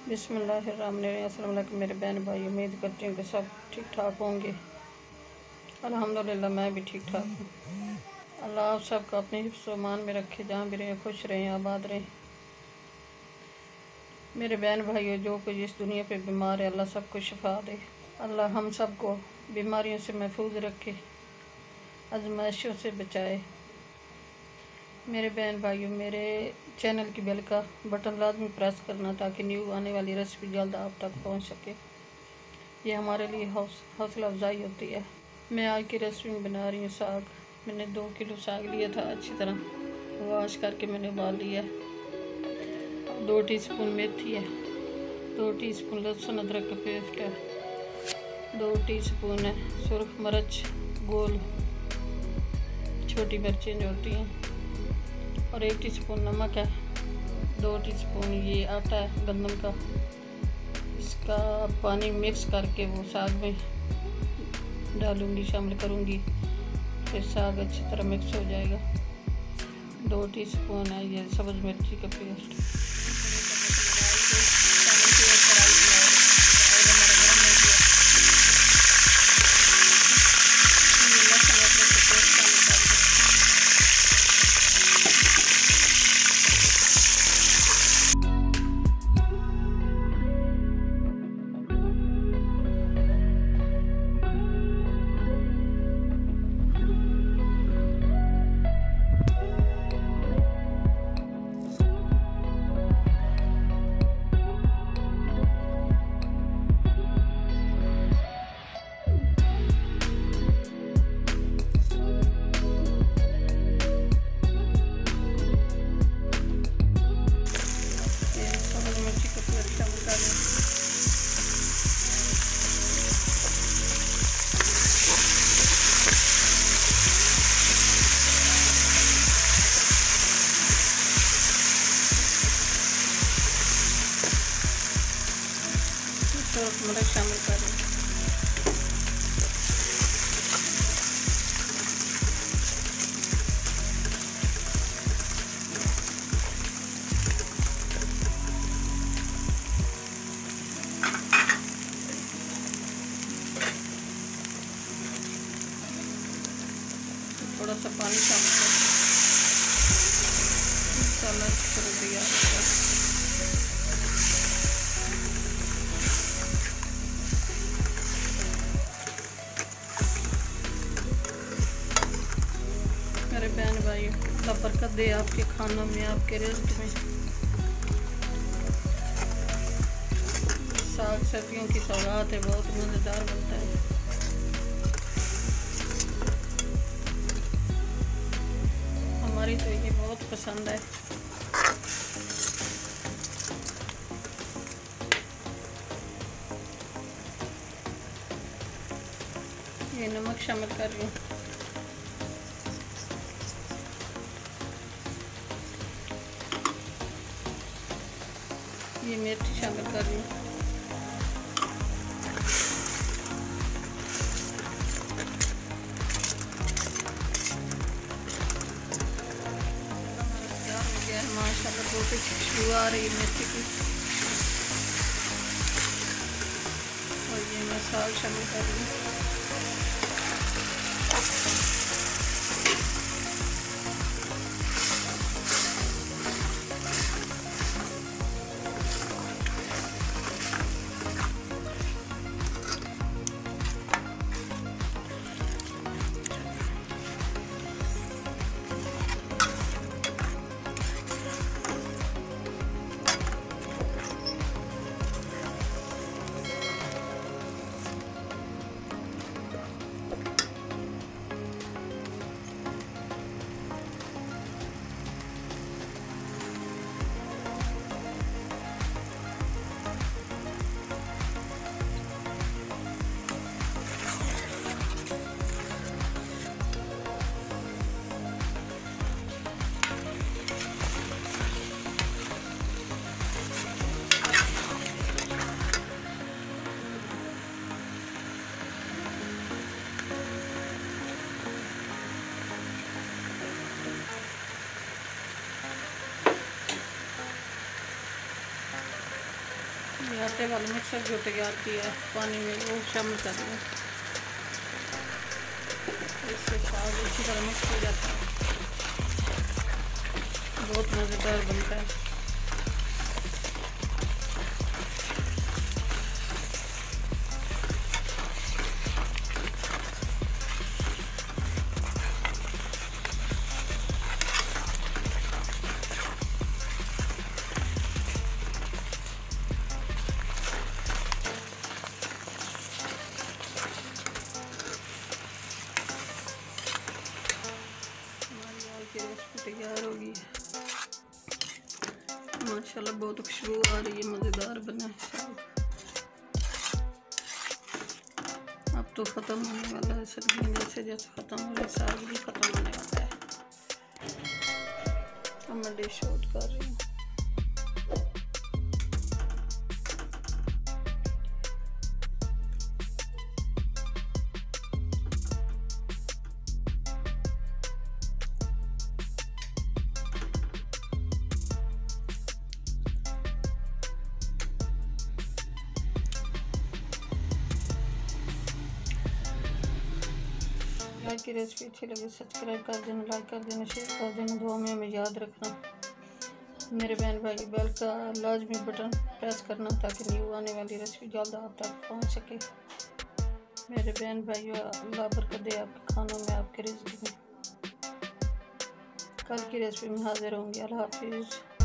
बिस्मिल्लाहिर्रहमानिर्रहीम। अस्सलाम वालेकुम मेरे बहन भाई, उम्मीद करती हूँ कि सब ठीक ठाक होंगे। अल्हम्दुलिल्लाह मैं भी ठीक ठाक हूँ। अल्लाह आप सबको अपने हिफ्ज़ मान में रखे, जहाँ भी रहें खुश रहें, आबाद रहें। मेरे बहन भाइयों, जो कोई इस दुनिया पे बीमार है, अल्लाह सबको शिफा दे। अल्लाह हम सबको बीमारियों से महफूज रखे, आजमाइशों से बचाए। मेरे बहन भाइयों, मेरे चैनल की बेल का बटन लाजमी प्रेस करना, ताकि न्यू आने वाली रेसिपी जल्द आप तक पहुंच सके। ये हमारे लिए हौसला अफजाई होती है। मैं आज की रेसिपी में बना रही हूँ साग। मैंने 2 किलो साग लिया था, अच्छी तरह वॉश करके मैंने उबाल लिया है। 2 टीस्पून मेथी है, 2 टीस्पून लहसुन अदरक का पेस्ट है, 2 टीस्पून है सुरख मिर्च गोल छोटी मिर्चें जो होती हैं, और 1 टीस्पून नमक है, 2 टीस्पून ये आटा है गंदम का। इसका पानी मिक्स करके वो साग में डालूंगी, शामिल करूंगी, फिर साग अच्छी तरह मिक्स हो जाएगा। 2 टीस्पून है ये सब्ज़ मिर्ची का पेस्ट। मटर शामिल कर दें। थोड़ा सा पानी शामिल कर मसाला दिया। मेरे बहन भाई, अल्लाह बरकत दे आपके खानों में, आपके रिज़्क़ में। साग सर्दियों की सौगात है, बहुत मज़ेदार बनता है। हमारी तो ये बहुत पसंद है। ये नमक शामिल कर रही हूँ। ये मिर्च शामिल कर रही हूँ। तैयार हो गया है माशाल्लाह, बहुत अच्छी खुशबू आ रही है मिर्च की। और ये मैं साग शामिल कर रही हूँ। ये आटे वाला मिक्सर जो तैयार किया है पानी में वो शामिल कर दिया। इससे साग अच्छी तरह मिक्स हो जाता है, बहुत मज़ेदार बनता है। की रेसिपी तैयार होगी माशाल्लाह, बहुत खुशबू आ रही है, मज़ेदार बना है साग। अब तो ख़त्म होने वाला है, सर्दियाँ जैसे जैसे ख़त्म हो रही साग भी ख़त्म होने वाला है। अब मैं डिश आउट कर रही हूँ। आज की रेसिपी अच्छी लगी सब्सक्राइब कर देना, लाइक कर देना, शेयर कर देना, दुआ में हमें याद रखना। मेरे बहन भाई बेल का लाजमी बटन प्रेस करना ताकि न्यू आने वाली रेसिपी जल्द आप तक पहुंच सके। मेरे बहन भाइयों, अल्लाह बरकत दे आपके खानों में, आपके रिज़्क़ में। कल की रेसिपी में हाजिर होंगी। अल्लाह हाफिज़।